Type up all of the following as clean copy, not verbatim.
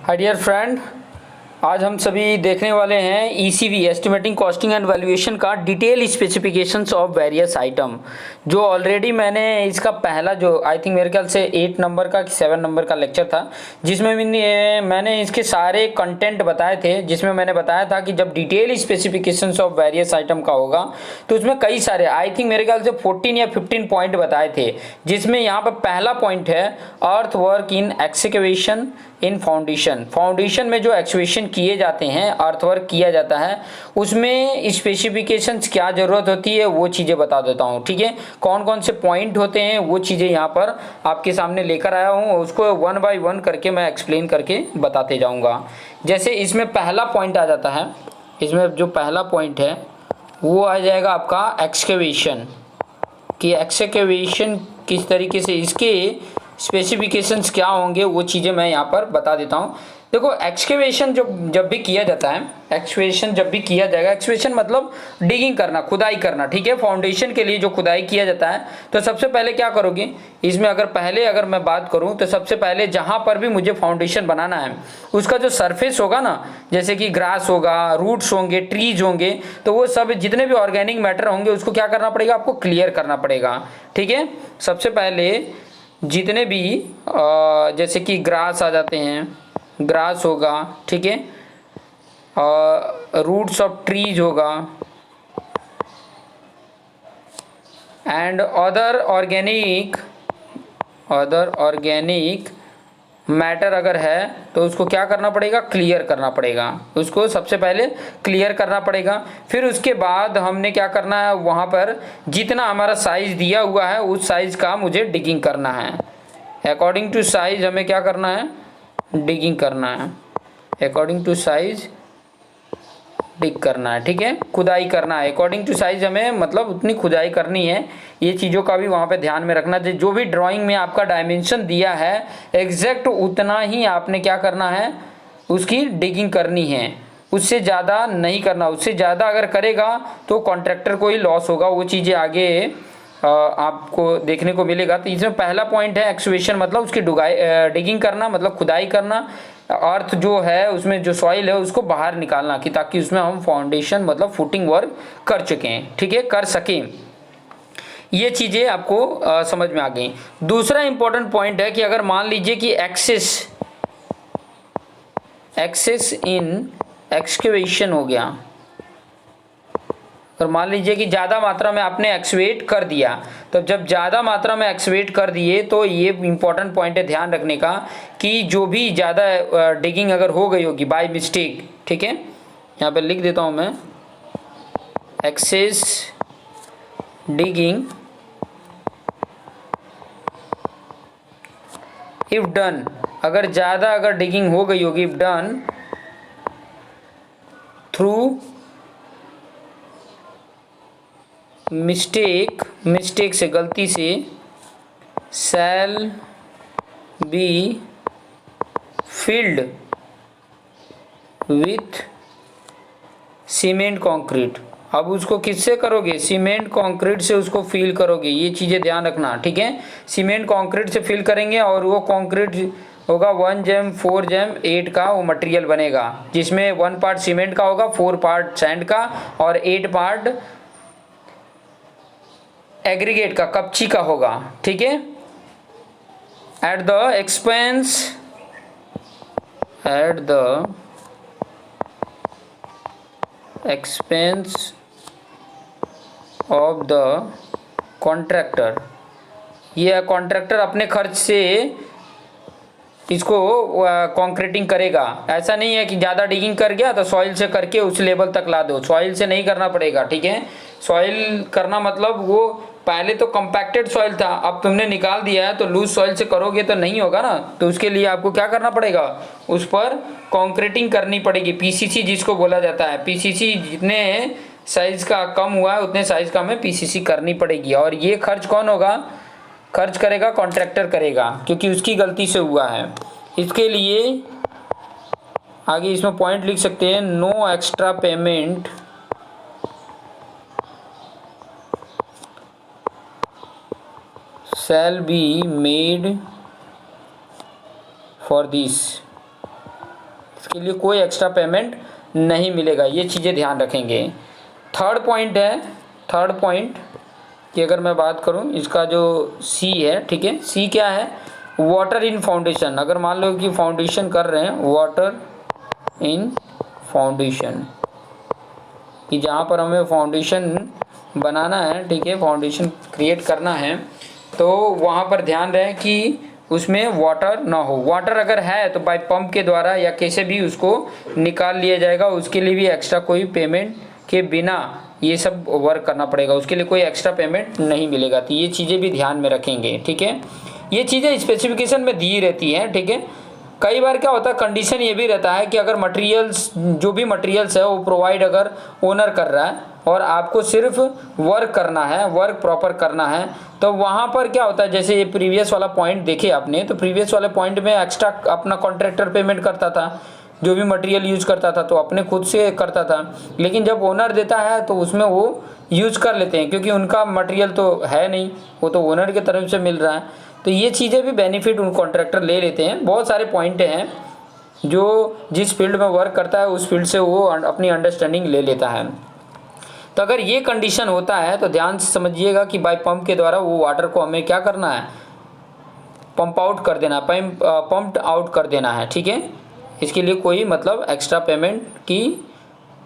Hi dear friend, आज हम सभी देखने वाले हैं ईसीवी एस्टिमेटिंग कॉस्टिंग एंड वैल्यूएशन का detail specifications of various item. जो ऑलरेडी मैंने इसका पहला जो आई थिंक मेरे ख्याल से 8 नंबर का कि 7 नंबर का लेक्चर था, जिसमें मैंने इसके सारे कंटेंट बताए थे। जिसमें मैंने बताया था कि जब detail specifications of various item का होगा तो उसमें कई सारे आई थिंक मेरे ख्याल से 14 या 15 पॉइंट बताए थे। जिसमें यहाँ पर पहला पॉइंट है अर्थ work in excavation in foundation. Foundation में जो एक्सकेवेशन किए जाते हैं, अर्थवर्क किया जाता है, उसमें स्पेसिफिकेशंस क्या ज़रूरत होती है वो चीज़ें बता देता हूँ। ठीक है, कौन कौन से पॉइंट होते हैं वो चीज़ें यहाँ पर आपके सामने लेकर आया हूँ। उसको 1 बाय 1 करके मैं एक्सप्लेन करके बताते जाऊँगा। जैसे इसमें पहला पॉइंट आ जाता है, इसमें जो पहला पॉइंट है वो आ जाएगा आपका एक्सकेवेशन, कि एक्सकेवेशन किस तरीके से, इसके स्पेसिफिकेशंस क्या होंगे वो चीज़ें मैं यहाँ पर बता देता हूँ। देखो, एक्सकेवेशन जब भी किया जाता है, एक्सकेवेशन जब भी किया जाएगा, एक्सकेवेशन मतलब डिगिंग करना, खुदाई करना। ठीक है, फाउंडेशन के लिए जो खुदाई किया जाता है तो सबसे पहले क्या करोगे इसमें, अगर मैं बात करूं तो सबसे पहले जहां पर भी मुझे फाउंडेशन बनाना है उसका जो सरफेस होगा ना, जैसे कि ग्रास होगा, रूट्स होंगे, ट्रीज होंगे, तो वो सब जितने भी ऑर्गेनिक मैटर होंगे उसको क्या करना पड़ेगा, आपको क्लियर करना पड़ेगा। ठीक है, सबसे पहले जितने भी जैसे कि ग्रास आ जाते हैं, ग्रास होगा, ठीक है, रूट्स ऑफ ट्रीज होगा, एंड अदर ऑर्गेनिक मैटर अगर है तो उसको क्या करना पड़ेगा, क्लियर करना पड़ेगा। उसको सबसे पहले क्लियर करना पड़ेगा। फिर उसके बाद हमने क्या करना है, वहाँ पर जितना हमारा साइज दिया हुआ है उस साइज का मुझे डिगिंग करना है। अकॉर्डिंग टू साइज हमें क्या करना है, डिगिंग करना है। अकॉर्डिंग टू साइज डिग करना है। ठीक है, खुदाई करना है। अकॉर्डिंग टू साइज हमें मतलब उतनी खुदाई करनी है। ये चीज़ों का भी वहाँ पे ध्यान में रखना चाहिए। जो भी ड्राइंग में आपका डायमेंशन दिया है एग्जैक्ट उतना ही आपने क्या करना है, उसकी डिगिंग करनी है। उससे ज़्यादा नहीं करना। उससे ज़्यादा अगर करेगा तो कॉन्ट्रैक्टर को ही लॉस होगा। वो चीज़ें आगे आपको देखने को मिलेगा। तो इसमें पहला पॉइंट है एक्सकेवेशन, मतलब उसकी डिगिंग करना, मतलब खुदाई करना। अर्थ जो है उसमें जो सॉइल है उसको बाहर निकालना, कि ताकि उसमें हम फाउंडेशन मतलब फुटिंग वर्क कर चुकें। ठीक है, कर सकें। ये चीज़ें आपको समझ में आ गई। दूसरा इंपॉर्टेंट पॉइंट है कि अगर मान लीजिए कि एक्सेस इन एक्सकेवेशन हो गया, और मान लीजिए कि ज़्यादा मात्रा में आपने एक्सवेट कर दिया, तो जब ज़्यादा मात्रा में एक्सवेट कर दिए तो ये इंपॉर्टेंट पॉइंट है ध्यान रखने का, कि जो भी ज़्यादा डिगिंग अगर हो गई होगी बाय मिस्टेक, ठीक है, यहाँ पे लिख देता हूँ मैं, एक्सेस डिगिंग इफ डन, अगर डिगिंग हो गई होगी, इफ डन थ्रू मिस्टेक से, गलती से, shall be filled with cement concrete. अब उसको किससे करोगे, सीमेंट कंक्रीट से उसको फिल करोगे। ये चीज़ें ध्यान रखना। ठीक है, सीमेंट कंक्रीट से फिल करेंगे और वो कंक्रीट होगा 1 जैम 4 जैम 8 का वो मटेरियल बनेगा, जिसमें 1 पार्ट सीमेंट का होगा, 4 पार्ट सैंड का और 8 पार्ट एग्रीगेट का, कपची का होगा। ठीक है, at the expense of the contractor. ये कॉन्ट्रैक्टर अपने खर्च से इसको कंक्रीटिंग करेगा। ऐसा नहीं है कि ज़्यादा डिगिंग कर गया तो सॉइल से करके उस लेवल तक ला दो, सॉइल से नहीं करना पड़ेगा। ठीक है, सॉइल करना मतलब वो पहले तो कंपैक्टेड सॉइल था, अब तुमने निकाल दिया है तो लूज सॉइल से करोगे तो नहीं होगा ना। तो उसके लिए आपको क्या करना पड़ेगा, उस पर कंक्रीटिंग करनी पड़ेगी, पीसीसी जिसको बोला जाता है। पीसीसी जितने साइज का कम हुआ है उतने साइज का हमें पीसीसी करनी पड़ेगी। और ये खर्च कौन होगा, खर्च करेगा कॉन्ट्रैक्टर करेगा, क्योंकि उसकी गलती से हुआ है। इसके लिए आगे इसमें पॉइंट लिख सकते हैं, no extra payment shall be made for this। इसके लिए कोई एक्स्ट्रा पेमेंट नहीं मिलेगा, ये चीज़ें ध्यान रखेंगे। थर्ड पॉइंट है, थर्ड पॉइंट कि अगर मैं बात करूं इसका जो सी है, ठीक है, सी क्या है, वाटर इन फाउंडेशन। अगर मान लो कि फाउंडेशन कर रहे हैं, वाटर इन फाउंडेशन, कि जहाँ पर हमें फाउंडेशन बनाना है, ठीक है, फाउंडेशन क्रिएट करना है, तो वहाँ पर ध्यान रहे कि उसमें वाटर ना हो। वाटर अगर है तो बाय पंप के द्वारा या कैसे भी उसको निकाल लिया जाएगा, उसके लिए भी एक्स्ट्रा कोई पेमेंट के बिना ये सब वर्क करना पड़ेगा, उसके लिए कोई एक्स्ट्रा पेमेंट नहीं मिलेगा। तो ये चीज़ें भी ध्यान में रखेंगे, ठीक है। ये चीज़ें स्पेसिफिकेशन में दी रहती हैं, ठीक है। कई बार क्या होता है, कंडीशन ये भी रहता है कि अगर मटेरियल्स, जो भी मटेरियल्स है वो प्रोवाइड अगर ओनर कर रहा है और आपको सिर्फ वर्क करना है, वर्क प्रॉपर करना है, तो वहाँ पर क्या होता है, जैसे ये प्रीवियस वाला पॉइंट देखे आपने, तो प्रीवियस वाले पॉइंट में एक्स्ट्रा अपना कॉन्ट्रैक्टर पेमेंट करता था, जो भी मटेरियल यूज़ करता था तो अपने खुद से करता था। लेकिन जब ओनर देता है तो उसमें वो यूज़ कर लेते हैं, क्योंकि उनका मटेरियल तो है नहीं, वो तो ओनर की तरफ से मिल रहा है। तो ये चीज़ें भी बेनिफिट उन कॉन्ट्रैक्टर ले लेते हैं। बहुत सारे पॉइंट हैं जो जिस फील्ड में वर्क करता है उस फील्ड से वो अपनी अंडरस्टैंडिंग ले लेता है। तो अगर ये कंडीशन होता है तो ध्यान से समझिएगा कि बाय पंप के द्वारा वो वाटर को हमें क्या करना है, पंप आउट कर देना, पंप्ड आउट कर देना है, ठीक है। इसके लिए कोई मतलब एक्स्ट्रा पेमेंट की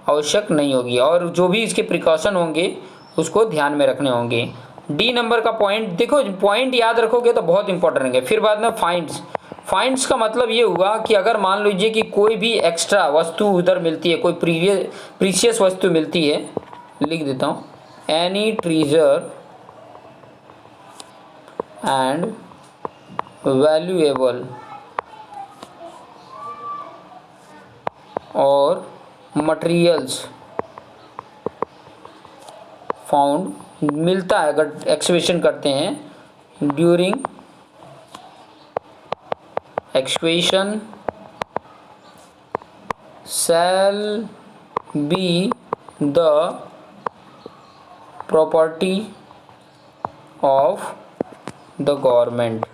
आवश्यक नहीं होगी, और जो भी इसके प्रिकॉशन होंगे उसको ध्यान में रखने होंगे। डी नंबर का पॉइंट देखो, पॉइंट याद रखोगे तो बहुत इंपॉर्टेंट रहेंगे। फिर बाद में फाइंड्स, फाइंड्स का मतलब ये हुआ कि अगर मान लीजिए कि कोई भी एक्स्ट्रा वस्तु उधर मिलती है, कोई प्रीशियस वस्तु मिलती है, लिख देता हूँ, एनी ट्रेजर एंड वैल्यूएबल और मटेरियल्स फाउंड, मिलता है अगर एक्सकवेशन करते हैं, during excavation shall be the property of the government.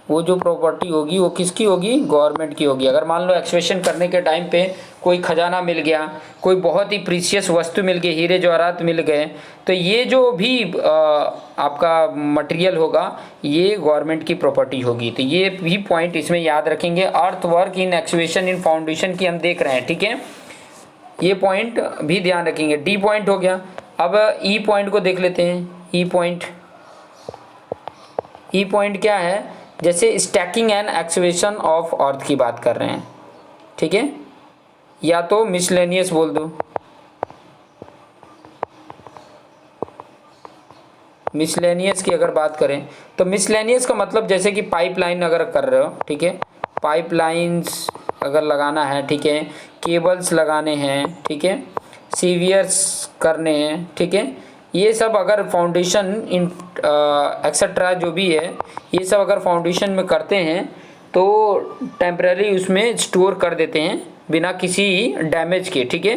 वो जो प्रॉपर्टी होगी वो किसकी होगी, गवर्नमेंट की होगी। अगर मान लो एक्सकवेशन करने के टाइम पे कोई खजाना मिल गया, कोई बहुत ही प्रीशियस वस्तु मिल गई, हीरे जवाहरात मिल गए, तो ये जो भी आपका मटेरियल होगा ये गवर्नमेंट की प्रॉपर्टी होगी। तो ये भी पॉइंट इसमें याद रखेंगे। अर्थ work in excavation in foundation की हम देख रहे हैं, ठीक है, ये पॉइंट भी ध्यान रखेंगे। डी पॉइंट हो गया। अब ई पॉइंट को देख लेते हैं। ई पॉइंट, ई पॉइंट क्या है, जैसे stacking and excavation of earth की बात कर रहे हैं, ठीक है, या तो मिसलेनियस बोल दो, मिसलेनियस की अगर बात करें तो मिसलेनियस का मतलब जैसे कि पाइपलाइन अगर कर रहे हो, ठीक है, पाइपलाइंस अगर लगाना है, ठीक है, केबल्स लगाने हैं, ठीक है, सीवियर्स करने हैं, ठीक है, ये सब अगर फाउंडेशन इन एक्सेट्रा जो भी है ये सब अगर फाउंडेशन में करते हैं तो टेम्परेरी उसमें स्टोर कर देते हैं बिना किसी डैमेज के, ठीक है,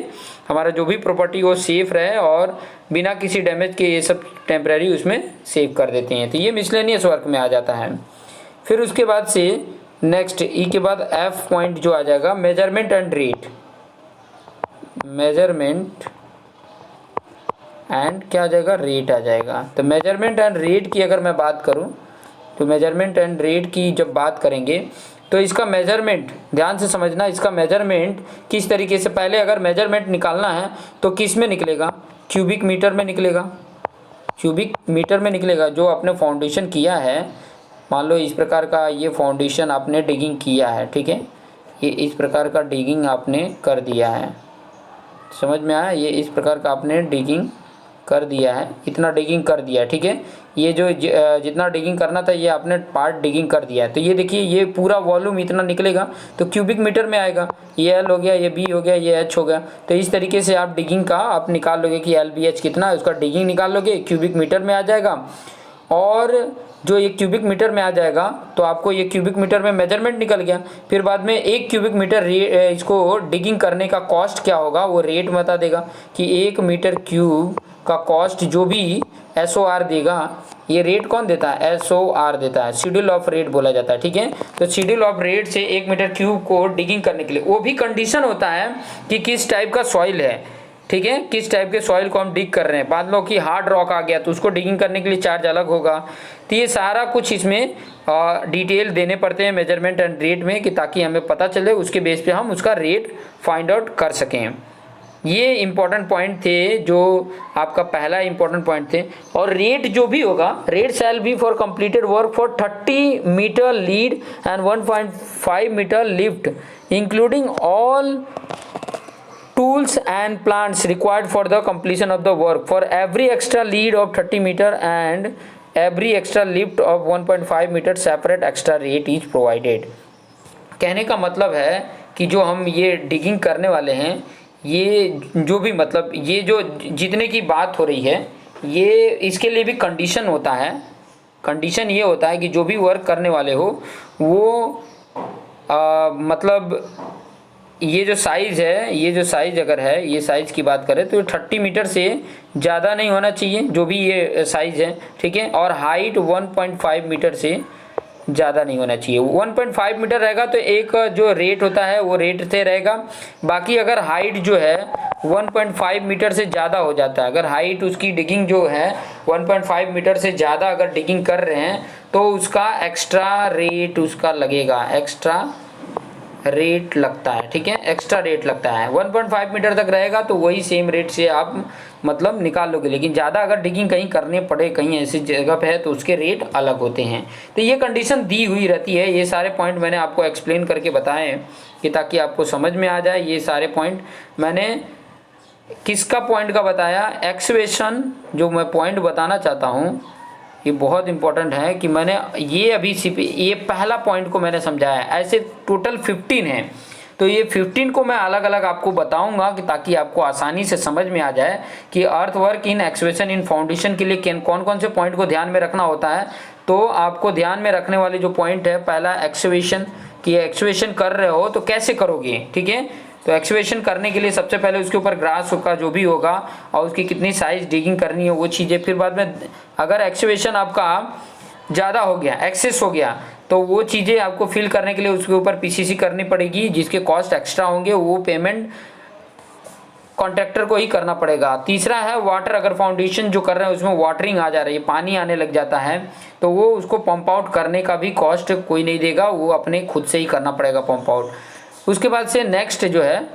हमारा जो भी प्रॉपर्टी वो सेफ रहे और बिना किसी डैमेज के ये सब टेम्परेरी उसमें सेव कर देते हैं। तो ये मिसलेनियस वर्क में आ जाता है। फिर उसके बाद से नेक्स्ट ई के बाद एफ पॉइंट जो आ जाएगा, measurement and rate, measurement and क्या आ जाएगा, रेट आ जाएगा। तो मेजरमेंट एंड रेट की अगर मैं बात करूं तो मेजरमेंट एंड रेट की जब बात करेंगे तो इसका मेजरमेंट ध्यान से समझना, इसका मेजरमेंट किस तरीके से, पहले अगर मेजरमेंट निकालना है तो किस में निकलेगा, क्यूबिक मीटर में निकलेगा, क्यूबिक मीटर में निकलेगा। जो आपने फाउंडेशन किया है, मान लो इस प्रकार का ये फाउंडेशन आपने डिगिंग किया है, ठीक है, ये इस प्रकार का डिगिंग आपने कर दिया है, समझ में आया, ये इस प्रकार का आपने डिगिंग कर दिया है, इतना डिगिंग कर दिया है, ठीक है, ये जो जितना डिगिंग करना था ये आपने पार्ट डिगिंग कर दिया है। तो ये देखिए ये पूरा वॉल्यूम इतना निकलेगा तो क्यूबिक मीटर में आएगा, ये एल हो गया, ये बी हो गया, ये एच हो गया। तो इस तरीके से आप डिगिंग का आप निकाल लोगे कि एल बी एच कितना है, उसका डिगिंग निकाल लोगे, क्यूबिक मीटर में आ जाएगा। और जो ये क्यूबिक मीटर में आ जाएगा तो आपको ये क्यूबिक मीटर में मेजरमेंट निकल गया। फिर बाद में एक क्यूबिक मीटर इसको डिगिंग करने का कॉस्ट क्या होगा वो रेट बता देगा कि 1 मीटर क्यूब का कॉस्ट जो भी SOR देगा, ये रेट कौन देता है? SOR देता है, शेड्यूल ऑफ रेट बोला जाता है, ठीक है। तो शेड्यूल ऑफ रेट से 1 मीटर क्यूब को डिगिंग करने के लिए वो भी कंडीशन होता है कि किस टाइप का सॉइल है, ठीक है, किस टाइप के सॉइल को हम डिग कर रहे हैं। मान लो कि हार्ड रॉक आ गया तो उसको डिगिंग करने के लिए चार्ज अलग होगा। तो ये सारा कुछ इसमें डिटेल देने पड़ते हैं मेजरमेंट एंड रेट में, कि ताकि हमें पता चले, उसके बेस पे हम उसका रेट फाइंड आउट कर सकें। ये इम्पॉर्टेंट पॉइंट थे, जो आपका पहला इम्पॉर्टेंट पॉइंट थे। और रेट जो भी होगा, rate shall be for completed work for 30 metre lead and 1.5 metre lift including all tools and plants required for the completion of the work. For every extra lead of 30 meter and every extra lift of 1.5 meter separate extra rate is provided. कहने का मतलब है कि जो हम ये digging करने वाले हैं, ये जो भी मतलब ये जो जितने की बात हो रही है, ये इसके लिए भी कंडीशन होता है। कंडीशन ये होता है कि जो भी वर्क करने वाले हो वो मतलब ये जो साइज़ है, ये जो साइज़ अगर है, ये साइज़ की बात करें तो 30 मीटर से ज़्यादा नहीं होना चाहिए, जो भी ये साइज़ है, ठीक है। और हाइट 1.5 मीटर से ज़्यादा नहीं होना चाहिए। 1.5 मीटर रहेगा तो एक जो रेट होता है वो रेट से रहेगा। बाकी अगर हाइट जो है 1.5 मीटर से ज़्यादा हो जाता है, अगर हाइट उसकी डिगिंग जो है 1.5 मीटर से ज़्यादा अगर डिगिंग कर रहे हैं तो उसका एक्स्ट्रा रेट उसका लगेगा, एक्स्ट्रा रेट लगता है, ठीक है, एक्स्ट्रा रेट लगता है। 1.5 मीटर तक रहेगा तो वही सेम रेट से आप मतलब निकाल लोगे, लेकिन ज़्यादा अगर डिगिंग कहीं करने पड़े, कहीं ऐसी जगह पे है, तो उसके रेट अलग होते हैं। तो ये कंडीशन दी हुई रहती है। ये सारे पॉइंट मैंने आपको एक्सप्लेन करके बताए हैं कि ताकि आपको समझ में आ जाए। ये सारे पॉइंट मैंने किसका पॉइंट का बताया? एक्सवेशन जो मैं पॉइंट बताना चाहता हूँ, ये बहुत इंपॉर्टेंट है कि मैंने ये अभी ये पहला पॉइंट को मैंने समझाया है। ऐसे टोटल 15 हैं, तो ये 15 को मैं अलग अलग आपको बताऊंगा कि ताकि आपको आसानी से समझ में आ जाए कि अर्थ work in excavation in foundation के लिए कौन कौन से पॉइंट को ध्यान में रखना होता है। तो आपको ध्यान में रखने वाले जो पॉइंट है, पहला एक्सवेशन, कि एक्सवेशन कर रहे हो तो कैसे करोगे, ठीक है। तो एक्सवेशन करने के लिए सबसे पहले उसके ऊपर ग्रास का जो भी होगा और उसकी कितनी साइज डिगिंग करनी है वो चीज़ें। फिर बाद में अगर एक्सवेशन आपका ज़्यादा हो गया, एक्सेस हो गया, तो वो चीज़ें आपको फिल करने के लिए उसके ऊपर PCC करनी पड़ेगी, जिसके कॉस्ट एक्स्ट्रा होंगे, वो पेमेंट कॉन्ट्रैक्टर को ही करना पड़ेगा। तीसरा है वाटर, अगर फाउंडेशन जो कर रहे हैं उसमें वाटरिंग आ जा रही है, पानी आने लग जाता है, तो वो उसको पंप आउट करने का भी कॉस्ट कोई नहीं देगा, वो अपने खुद से ही करना पड़ेगा पंप आउट। उसके बाद से नेक्स्ट जो है,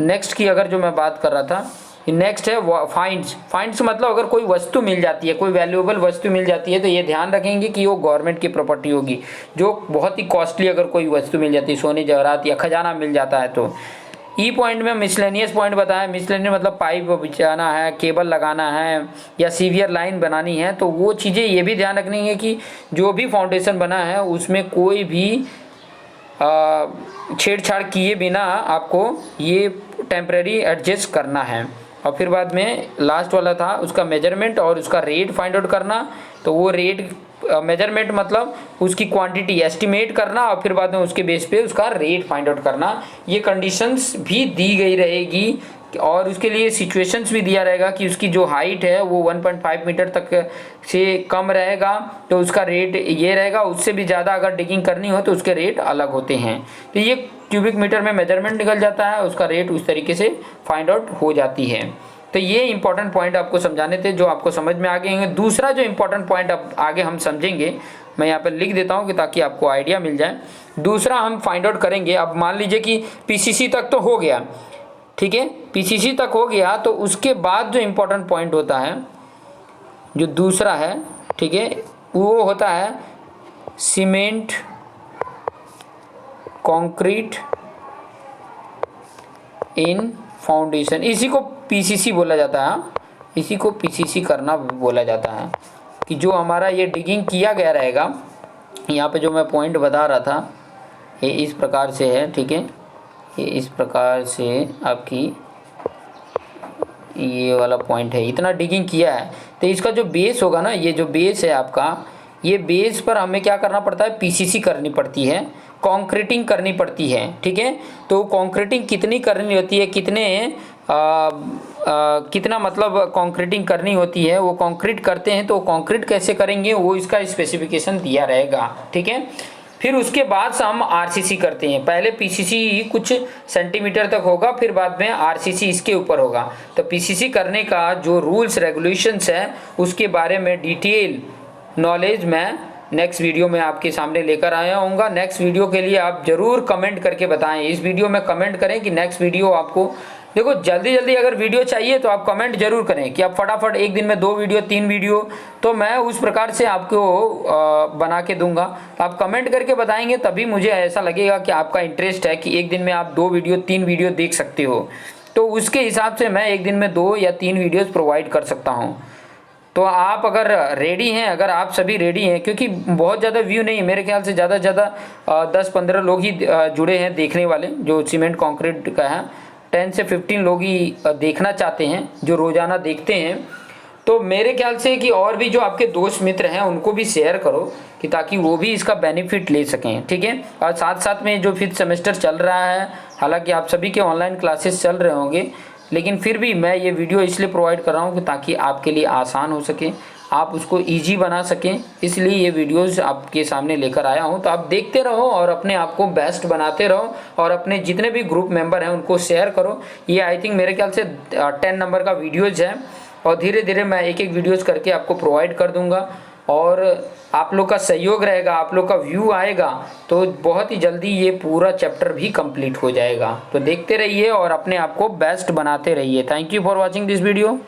नेक्स्ट की अगर जो मैं बात कर रहा था, नेक्स्ट है फाइंड्स। फाइंड्स मतलब अगर कोई वस्तु मिल जाती है, कोई वैल्यूएबल वस्तु मिल जाती है, तो ये ध्यान रखेंगे कि वो गवर्नमेंट की प्रॉपर्टी होगी। जो बहुत ही कॉस्टली अगर कोई वस्तु मिल जाती है, सोने जवाहरात या खजाना मिल जाता है, तो ई पॉइंट में मिसलेनियस पॉइंट बताया। मिसलेनियस मतलब पाइप बिछाना है, केबल लगाना है या सीवियर लाइन बनानी है, तो वो चीज़ें ये भी ध्यान रखनी है कि जो भी फाउंडेशन बना है उसमें कोई भी छेड़छाड़ किए बिना आपको ये टेम्परेरी एडजस्ट करना है। और फिर बाद में लास्ट वाला था उसका मेजरमेंट और उसका रेट फाइंड आउट करना। तो वो रेट मेजरमेंट मतलब उसकी क्वांटिटी एस्टिमेट करना और फिर बाद में उसके बेस पे उसका रेट फाइंड आउट करना। ये कंडीशंस भी दी गई रहेगी और उसके लिए सिचुएशंस भी दिया रहेगा कि उसकी जो हाइट है वो 1.5 मीटर तक से कम रहेगा तो उसका रेट ये रहेगा, उससे भी ज़्यादा अगर डिगिंग करनी हो तो उसके रेट अलग होते हैं। तो ये क्यूबिक मीटर में मेजरमेंट निकल जाता है, उसका रेट उस तरीके से फाइंड आउट हो जाती है। तो ये इंपॉर्टेंट पॉइंट आपको समझाने थे जो आपको समझ में आ गए होंगे। दूसरा जो इंपॉर्टेंट पॉइंट अब आगे हम समझेंगे, मैं यहाँ पर लिख देता हूँ कि ताकि आपको आइडिया मिल जाए। दूसरा हम फाइंड आउट करेंगे, अब मान लीजिए कि PCC तक तो हो गया, ठीक है, PCC तक हो गया, तो उसके बाद जो इम्पोर्टेंट पॉइंट होता है जो दूसरा है, ठीक है, वो होता है सीमेंट कंक्रीट इन फाउंडेशन। इसी को PCC बोला जाता है, इसी को PCC करना बोला जाता है कि जो हमारा ये डिगिंग किया गया रहेगा, यहाँ पे जो मैं पॉइंट बता रहा था ये इस प्रकार से है, ठीक है, ये इस प्रकार से आपकी ये वाला पॉइंट है, इतना डिगिंग किया है। तो इसका जो बेस होगा ना, ये जो बेस है आपका, ये बेस पर हमें क्या करना पड़ता है, PCC करनी पड़ती है, कंक्रीटिंग करनी पड़ती है, ठीक है। तो कंक्रीटिंग कितनी करनी होती है, कितने कितना मतलब कंक्रीटिंग करनी होती है, वो कंक्रीट करते हैं तो कंक्रीट कैसे करेंगे वो इसका स्पेसिफिकेशन दिया रहेगा, ठीक है। फिर उसके बाद से हम आरसीसी करते हैं, पहले पीसीसी कुछ सेंटीमीटर तक होगा, फिर बाद में आरसीसी इसके ऊपर होगा। तो पीसीसी करने का जो रूल्स रेगुलेशंस है उसके बारे में डिटेल नॉलेज मैं नेक्स्ट वीडियो में आपके सामने लेकर आया हूँगा। नेक्स्ट वीडियो के लिए आप ज़रूर कमेंट करके बताएं, इस वीडियो में कमेंट करें कि नेक्स्ट वीडियो आपको, देखो जल्दी जल्दी अगर वीडियो चाहिए तो आप कमेंट जरूर करें कि आप फटाफट एक दिन में 2 वीडियो 3 वीडियो, तो मैं उस प्रकार से आपको बना के दूंगा। आप कमेंट करके बताएंगे तभी मुझे ऐसा लगेगा कि आपका इंटरेस्ट है कि एक दिन में आप 2 वीडियो 3 वीडियो देख सकते हो, तो उसके हिसाब से मैं एक दिन में 2 या 3 वीडियोज़ प्रोवाइड कर सकता हूँ। तो आप अगर रेडी हैं, अगर आप सभी रेडी हैं, क्योंकि बहुत ज़्यादा व्यू नहीं, मेरे ख्याल से ज़्यादा से ज़्यादा 10-15 लोग ही जुड़े हैं देखने वाले, जो सीमेंट कंक्रीट का है 10 से 15 लोग ही देखना चाहते हैं जो रोज़ाना देखते हैं। तो मेरे ख्याल से कि और भी जो आपके दोस्त मित्र हैं उनको भी शेयर करो कि ताकि वो भी इसका बेनिफिट ले सकें, ठीक है। और साथ साथ में जो 5th सेमेस्टर चल रहा है, हालांकि आप सभी के ऑनलाइन क्लासेस चल रहे होंगे, लेकिन फिर भी मैं ये वीडियो इसलिए प्रोवाइड कर रहा हूँ कि ताकि आपके लिए आसान हो सके, आप उसको ईजी बना सकें, इसलिए ये वीडियोस आपके सामने लेकर आया हूँ। तो आप देखते रहो और अपने आप को बेस्ट बनाते रहो और अपने जितने भी ग्रुप मेंबर हैं उनको शेयर करो। ये आई थिंक मेरे ख्याल से 10 नंबर का वीडियोज़ है और धीरे धीरे मैं एक एक वीडियोज़ करके आपको प्रोवाइड कर दूँगा और आप लोग का सहयोग रहेगा, आप लोग का व्यू आएगा तो बहुत ही जल्दी ये पूरा चैप्टर भी कंप्लीट हो जाएगा। तो देखते रहिए और अपने आप को बेस्ट बनाते रहिए। Thank you for watching this video.